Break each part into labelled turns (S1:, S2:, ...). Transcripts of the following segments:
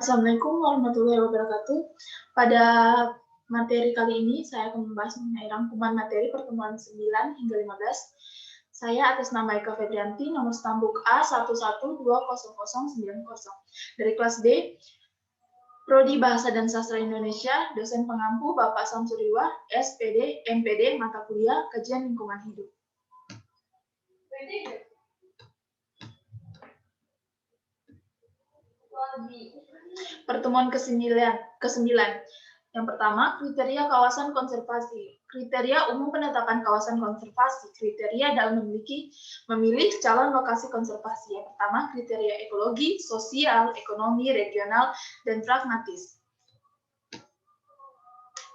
S1: Assalamualaikum warahmatullahi wabarakatuh. Pada materi kali ini saya akan membahas mengenai rangkuman materi pertemuan 9 hingga 15. Saya atas nama Eka Febrianti, nomor stambuk A1120090 dari kelas D, Prodi Bahasa dan Sastra Indonesia, dosen pengampu Bapak Samsuriwa, SPD, MPD, mata kuliah Kajian Lingkungan Hidup. Pertemuan ke-9. Yang pertama, kriteria kawasan konservasi. Kriteria umum penetapan kawasan konservasi. Kriteria dalam memilih calon lokasi konservasi. Yang pertama, kriteria ekologi, sosial, ekonomi, regional, dan pragmatis.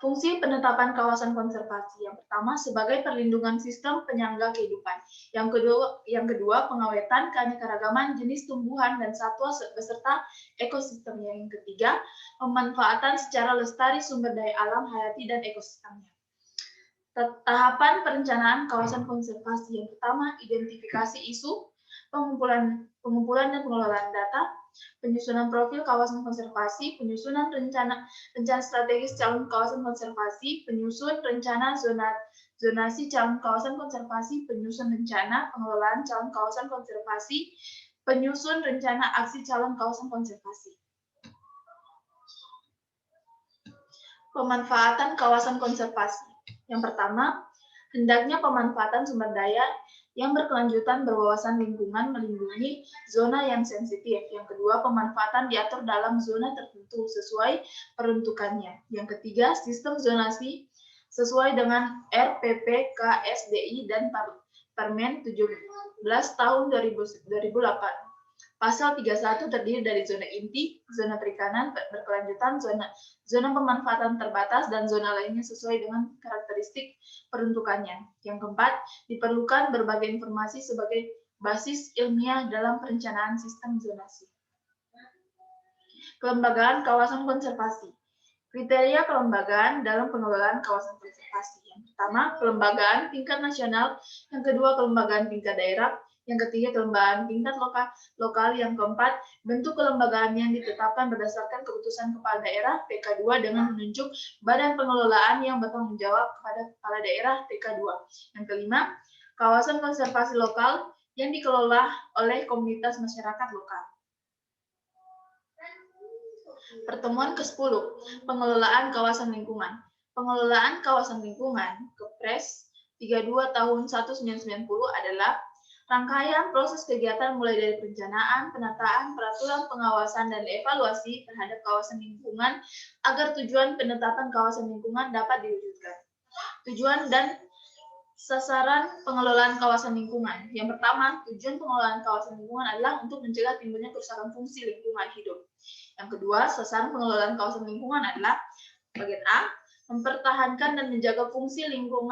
S1: Fungsi penetapan kawasan konservasi. Yang pertama, sebagai perlindungan sistem penyangga kehidupan. Yang kedua, pengawetan keanekaragaman jenis tumbuhan dan satwa beserta ekosistemnya. Yang ketiga, pemanfaatan secara lestari sumber daya alam hayati dan ekosistemnya. Tahapan perencanaan kawasan konservasi. Yang pertama, identifikasi isu, pengumpulan dan pengelolaan data, penyusunan profil kawasan konservasi, penyusunan rencana strategis calon kawasan konservasi, penyusun rencana zonasi calon kawasan konservasi, penyusun rencana pengelolaan calon kawasan konservasi, penyusun rencana aksi calon kawasan konservasi. Pemanfaatan kawasan konservasi. Yang pertama, hendaknya pemanfaatan sumber daya yang berkelanjutan berwawasan lingkungan melindungi zona yang sensitif. Yang kedua, pemanfaatan diatur dalam zona tertentu sesuai peruntukannya. Yang ketiga, sistem zonasi sesuai dengan RPP KSDI dan Permen 17 tahun 2008. Pasal 31 terdiri dari zona inti, zona perikanan berkelanjutan, zona pemanfaatan terbatas, dan zona lainnya sesuai dengan karakteristik peruntukannya. Yang keempat, diperlukan berbagai informasi sebagai basis ilmiah dalam perencanaan sistem zonasi. Kelembagaan kawasan konservasi. Kriteria kelembagaan dalam pengelolaan kawasan konservasi. Yang pertama, kelembagaan tingkat nasional. Yang kedua, kelembagaan tingkat daerah. Yang ketiga, kelembagaan tingkat lokal. Yang keempat, bentuk kelembagaan yang ditetapkan berdasarkan keputusan kepala daerah PK2 dengan menunjuk badan pengelolaan yang bertanggung jawab kepada kepala daerah PK2. Yang kelima, kawasan konservasi lokal yang dikelola oleh komunitas masyarakat lokal. Pertemuan ke-10, pengelolaan kawasan lingkungan. Pengelolaan kawasan lingkungan, Kepres 32 tahun 1990 adalah rangkaian proses kegiatan mulai dari perencanaan, penataan, peraturan pengawasan, dan evaluasi terhadap kawasan lingkungan agar tujuan penetapan kawasan lingkungan dapat diwujudkan. Tujuan dan sasaran pengelolaan kawasan lingkungan. Yang pertama, tujuan pengelolaan kawasan lingkungan adalah untuk mencegah timbulnya kerusakan fungsi lingkungan hidup. Yang kedua, sasaran pengelolaan kawasan lingkungan adalah bagian A, mempertahankan dan menjaga fungsi lindung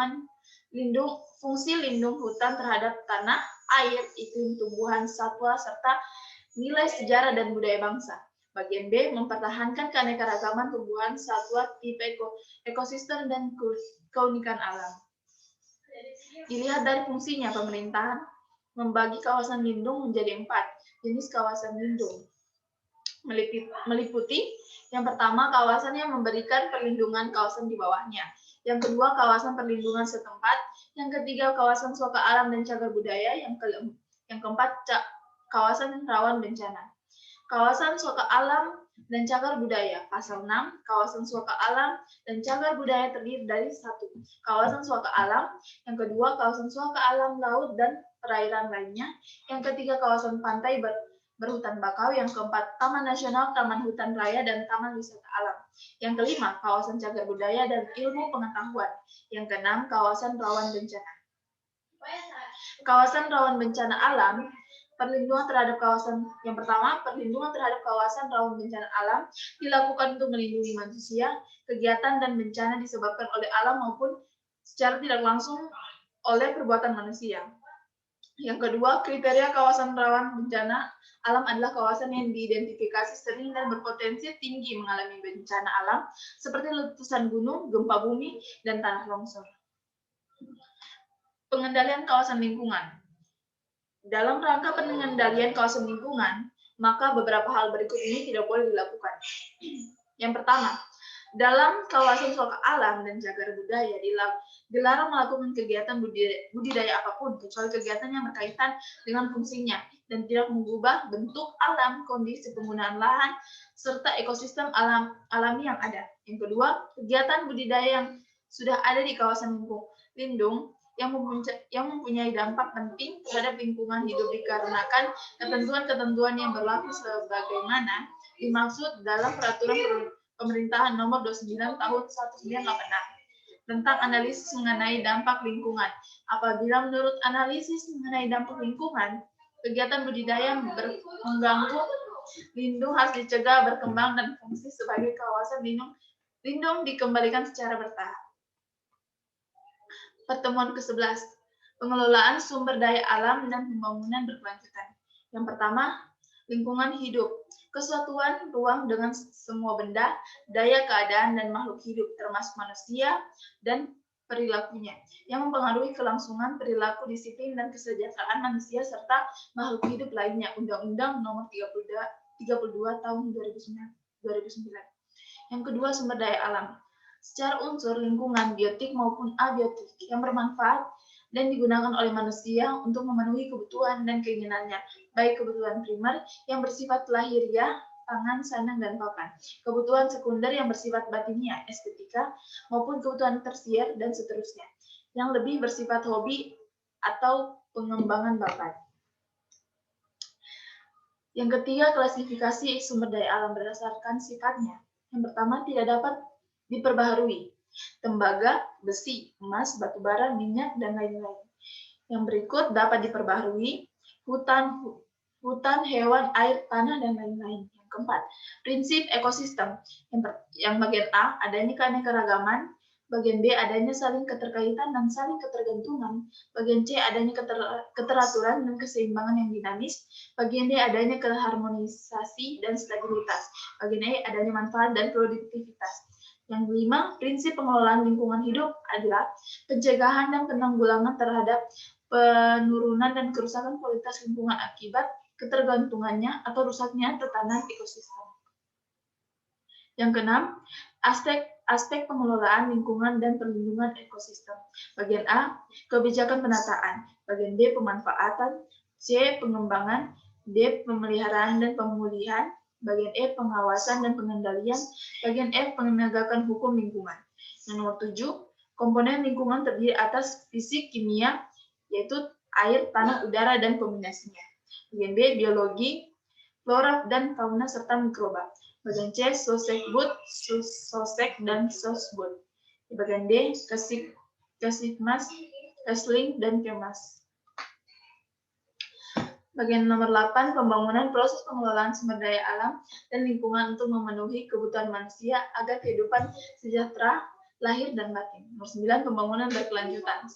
S1: hutan terhadap tanah, air, iklim, tumbuhan, satwa, serta nilai sejarah dan budaya bangsa. Bagian B, mempertahankan keanekaragaman tumbuhan, satwa, tipe ekosistem, dan keunikan alam. Dilihat dari fungsinya, pemerintahan membagi kawasan lindung menjadi 4 jenis kawasan lindung. Meliputi yang pertama, kawasan yang memberikan perlindungan kawasan di bawahnya. Yang kedua, kawasan perlindungan setempat. Yang ketiga, kawasan suaka alam dan cagar budaya. Yang keempat, kawasan rawan bencana. Kawasan suaka alam dan cagar budaya. Pasal 6, kawasan suaka alam dan cagar budaya terdiri dari 1. Kawasan suaka alam. Yang kedua, kawasan suaka alam laut dan perairan lainnya. Yang ketiga, kawasan pantai berhutan bakau. Yang keempat, taman nasional, taman hutan raya, dan taman wisata alam. Yang kelima, kawasan cagar budaya dan ilmu pengetahuan. Yang keenam, kawasan rawan bencana. Kawasan rawan bencana alam, perlindungan terhadap kawasan. Yang pertama, perlindungan terhadap kawasan rawan bencana alam dilakukan untuk melindungi manusia, kegiatan dan bencana disebabkan oleh alam maupun secara tidak langsung oleh perbuatan manusia. Yang kedua, kriteria kawasan rawan bencana alam adalah kawasan yang diidentifikasi sering dan berpotensi tinggi mengalami bencana alam seperti letusan gunung, gempa bumi, dan tanah longsor. Pengendalian kawasan lingkungan. Dalam rangka pengendalian kawasan lingkungan, maka beberapa hal berikut ini tidak boleh dilakukan. Yang pertama, dalam kawasan suaka alam dan cagar budaya dilarang melakukan kegiatan budidaya apapun kecuali kegiatan yang berkaitan dengan fungsinya dan tidak mengubah bentuk alam, kondisi penggunaan lahan, serta ekosistem alami yang ada. Yang kedua, kegiatan budidaya yang sudah ada di kawasan lindung yang mempunyai dampak penting terhadap lingkungan hidup dikarenakan ketentuan-ketentuan yang berlaku sebagaimana dimaksud dalam peraturan Pemerintahan Nomor 29 Tahun 1986 tentang analisis mengenai dampak lingkungan. Apabila menurut analisis mengenai dampak lingkungan, kegiatan budidaya mengganggu lindung harus dicegah berkembang dan fungsi sebagai kawasan lindung dikembalikan secara bertahap. Pertemuan ke-11, pengelolaan sumber daya alam dan pembangunan berkelanjutan. Yang pertama, lingkungan hidup. Kesatuan ruang dengan semua benda, daya keadaan, dan makhluk hidup, termasuk manusia dan perilakunya, yang mempengaruhi kelangsungan perilaku, disiplin, dan kesejahteraan manusia serta makhluk hidup lainnya. Undang-Undang Nomor 32 Tahun 2009. Yang kedua, sumber daya alam. Secara unsur lingkungan, biotik maupun abiotik, yang bermanfaat dan digunakan oleh manusia untuk memenuhi kebutuhan dan keinginannya, baik kebutuhan primer yang bersifat lahiriah, pangan, sandang, dan papan, kebutuhan sekunder yang bersifat batiniah, estetika, maupun kebutuhan tersier, dan seterusnya, yang lebih bersifat hobi atau pengembangan bakat. Yang ketiga, klasifikasi sumber daya alam berdasarkan sifatnya. Yang pertama, tidak dapat diperbaharui. Tembaga, besi, emas, batu bara, minyak, dan lain-lain. Yang berikut dapat diperbaharui, hutan, hewan, air, tanah, dan lain-lain. Yang keempat, prinsip ekosistem. Yang bagian A, adanya keanekaragaman. Bagian B, adanya saling keterkaitan dan saling ketergantungan. Bagian C, adanya keteraturan dan keseimbangan yang dinamis. Bagian D, adanya keharmonisasi dan stabilitas. Bagian E, adanya manfaat dan produktivitas. Yang kelima, prinsip pengelolaan lingkungan hidup adalah pencegahan dan penanggulangan terhadap penurunan dan kerusakan kualitas lingkungan akibat ketergantungannya atau rusaknya tatanan ekosistem. Yang keenam, aspek pengelolaan lingkungan dan perlindungan ekosistem. Bagian A, kebijakan penataan. Bagian B, pemanfaatan. C, pengembangan. D, pemeliharaan dan pemulihan. Bagian E, pengawasan dan pengendalian. Bagian F, penegakan hukum lingkungan. Yang nomor 7, komponen lingkungan terdiri atas fisik, kimia, yaitu air, tanah, udara, dan kombinasinya. Bagian B, biologi, flora dan fauna serta mikroba. Bagian C, sosek dan sosbud. Bagian D, kesikmas, kesling, dan kemas. Bagian nomor 8, pembangunan proses pengelolaan sumber daya alam dan lingkungan untuk memenuhi kebutuhan manusia agar kehidupan sejahtera, lahir dan batin. Nomor 9, pembangunan berkelanjutan.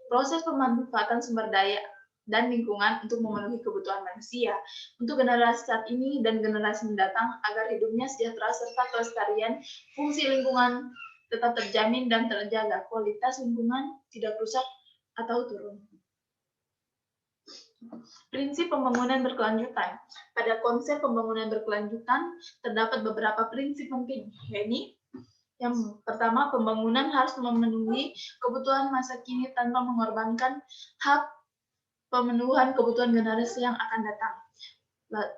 S1: Proses pemanfaatan sumber daya dan lingkungan untuk memenuhi kebutuhan manusia untuk generasi saat ini dan generasi mendatang agar hidupnya sejahtera serta kelestarian fungsi lingkungan tetap terjamin dan terjaga, kualitas lingkungan tidak rusak atau turun. Prinsip pembangunan berkelanjutan. Pada konsep pembangunan berkelanjutan terdapat beberapa prinsip penting, yaitu yang pertama, pembangunan harus memenuhi kebutuhan masa kini tanpa mengorbankan hak pemenuhan kebutuhan generasi yang akan datang.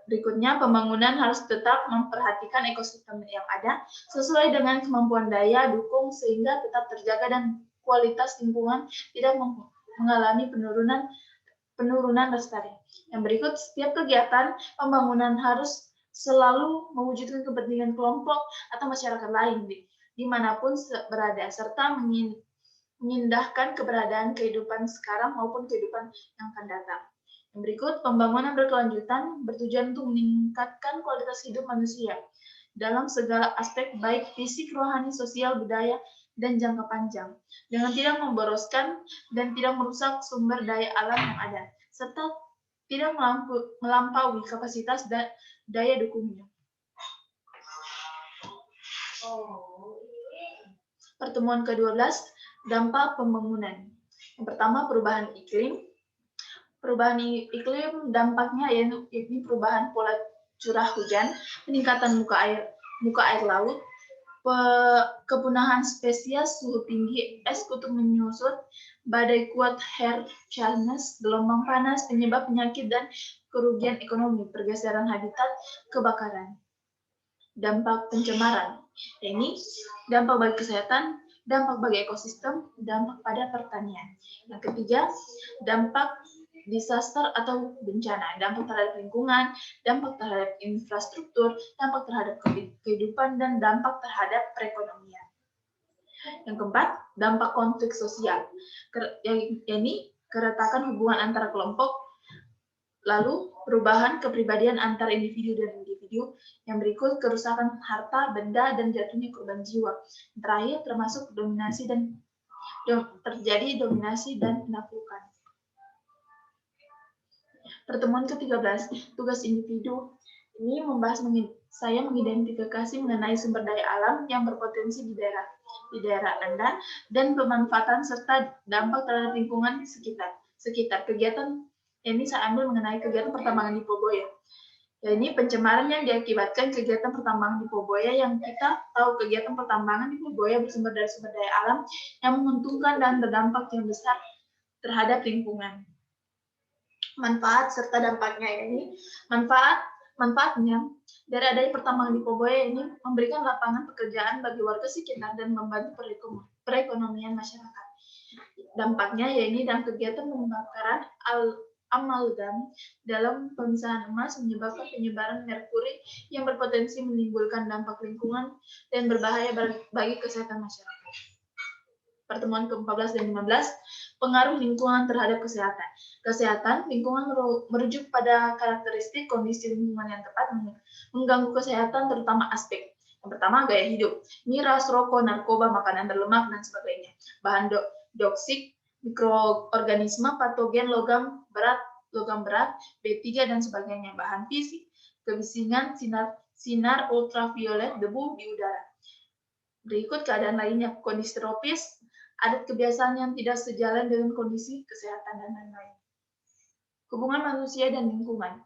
S1: Berikutnya, pembangunan harus tetap memperhatikan ekosistem yang ada sesuai dengan kemampuan daya dukung sehingga tetap terjaga dan kualitas lingkungan tidak mengalami penurunan lestari. Yang berikut, setiap kegiatan pembangunan harus selalu mewujudkan kepentingan kelompok atau masyarakat lain dimanapun berada, serta mengindahkan keberadaan kehidupan sekarang maupun kehidupan yang akan datang. Yang berikut, pembangunan berkelanjutan bertujuan untuk meningkatkan kualitas hidup manusia dalam segala aspek baik fisik, rohani, sosial, budaya, dan jangka panjang, dengan tidak memboroskan dan tidak merusak sumber daya alam yang ada, serta tidak melampaui kapasitas dan daya dukungnya. Pertemuan ke-12, dampak pembangunan. Yang pertama, perubahan iklim. Perubahan iklim dampaknya yaitu perubahan pola curah hujan, peningkatan muka air laut, kepunahan spesies, suhu tinggi, es kutub menyusut, badai kuat Herr Charles, gelombang panas, penyebab penyakit dan kerugian ekonomi, pergeseran habitat, kebakaran. Dampak pencemaran, ini dampak bagi kesehatan, dampak bagi ekosistem, dampak pada pertanian. Yang ketiga, dampak disaster atau bencana, dampak terhadap lingkungan, dampak terhadap infrastruktur, dampak terhadap kehidupan, dan dampak terhadap perekonomian. Yang keempat, dampak konflik sosial. Ini keretakan hubungan antara kelompok, lalu perubahan kepribadian antar individu dan individu. Yang berikut, kerusakan harta, benda, dan jatuhnya korban jiwa. Yang terakhir, termasuk terjadi dominasi dan penaklukan. Pertemuan ke-13, tugas individu. Ini membahas saya mengidentifikasi mengenai sumber daya alam yang berpotensi di daerah Anda dan pemanfaatan serta dampak terhadap lingkungan sekitar. Kegiatan ini saya ambil mengenai kegiatan pertambangan di Poboya. Ya, ini pencemaran yang diakibatkan kegiatan pertambangan di Poboya, yang kita tahu kegiatan pertambangan di Poboya bersumber dari sumber daya alam yang menguntungkan dan berdampak yang besar terhadap lingkungan. Manfaat serta dampaknya ini, manfaatnya dari adanya pertambangan di Poboya ini memberikan lapangan pekerjaan bagi warga sekitar dan membantu perekonomian masyarakat. Dampaknya yaitu dalam kegiatan pembakaran amalgam dalam pemisahan emas menyebabkan penyebaran merkuri yang berpotensi menimbulkan dampak lingkungan dan berbahaya bagi kesehatan masyarakat. Pertemuan ke-14 dan 15, pengaruh lingkungan terhadap kesehatan. Kesehatan lingkungan merujuk pada karakteristik kondisi lingkungan yang tepat mengganggu kesehatan, terutama aspek. Yang pertama, gaya hidup. Miras, rokok, narkoba, makanan berlemak, dan sebagainya. Bahan toksik, mikroorganisme, patogen, logam berat, B3, dan sebagainya. Bahan fisik, kebisingan, sinar ultraviolet, debu di udara. Berikut keadaan lainnya, kondisi tropis, adat kebiasaan yang tidak sejalan dengan kondisi kesehatan, dan lain-lain. Hubungan manusia dan lingkungan.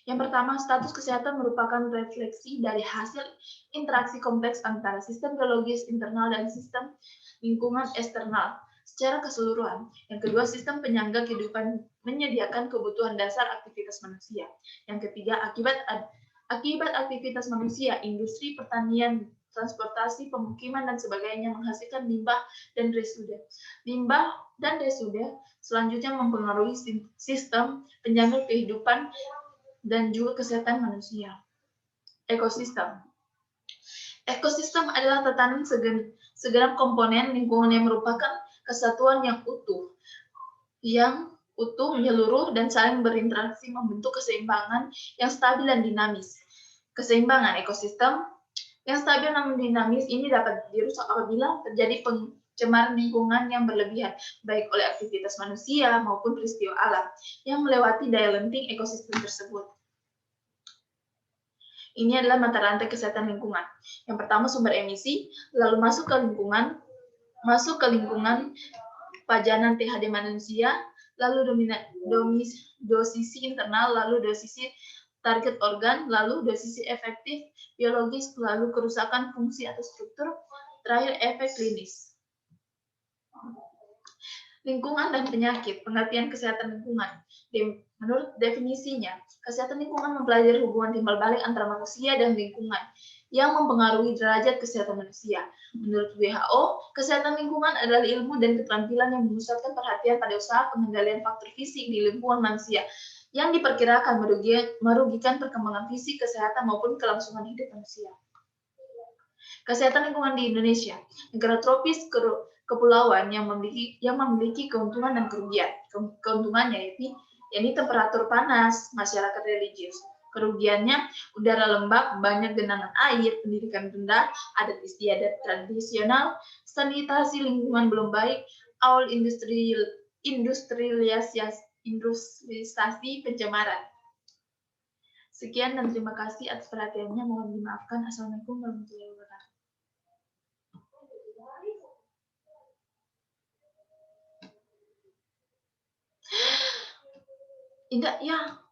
S1: Yang pertama, status kesehatan merupakan refleksi dari hasil interaksi kompleks antara sistem biologis internal dan sistem lingkungan eksternal secara keseluruhan. Yang kedua, sistem penyangga kehidupan menyediakan kebutuhan dasar aktivitas manusia. Yang ketiga, akibat aktivitas manusia, industri, pertanian, transportasi, pemukiman, dan sebagainya menghasilkan limbah dan resude. Limbah dan resude selanjutnya mempengaruhi sistem penyangga kehidupan dan juga kesehatan manusia. Ekosistem. Ekosistem adalah tatanan segenap komponen lingkungan yang merupakan kesatuan yang utuh, menyeluruh, dan saling berinteraksi membentuk keseimbangan yang stabil dan dinamis. Keseimbangan ekosistem yang stabil namun dinamis ini dapat dirusak apabila terjadi pencemaran lingkungan yang berlebihan, baik oleh aktivitas manusia maupun peristiwa alam yang melewati daya lenting ekosistem tersebut. Ini adalah mata rantai kesehatan lingkungan. Yang pertama, sumber emisi, lalu masuk ke lingkungan pajanan THD manusia, lalu dosisi internal, lalu dosisi target organ, lalu dosisi efektif biologis, lalu kerusakan fungsi atau struktur, terakhir efek klinis. Lingkungan dan penyakit, pengertian kesehatan lingkungan. Menurut definisinya, kesehatan lingkungan mempelajari hubungan timbal balik antara manusia dan lingkungan yang mempengaruhi derajat kesehatan manusia. Menurut WHO, kesehatan lingkungan adalah ilmu dan keterampilan yang memusatkan perhatian pada usaha pengendalian faktor fisik di lingkungan manusia yang diperkirakan merugikan perkembangan fisik, kesehatan, maupun kelangsungan hidup manusia. Kesehatan lingkungan di Indonesia, negara tropis kepulauan yang memiliki keuntungan dan kerugian. Keuntungannya yaitu temperatur panas, masyarakat religius. Kerugiannya, udara lembab, banyak genangan air, pendidikan rendah, adat istiadat tradisional, sanitasi lingkungan belum baik, awal industrialisasi pencemaran. Sekian dan terima kasih atas perhatiannya. Mohon dimaafkan. Assalamualaikum warahmatullahi wabarakatuh. Indah, ya.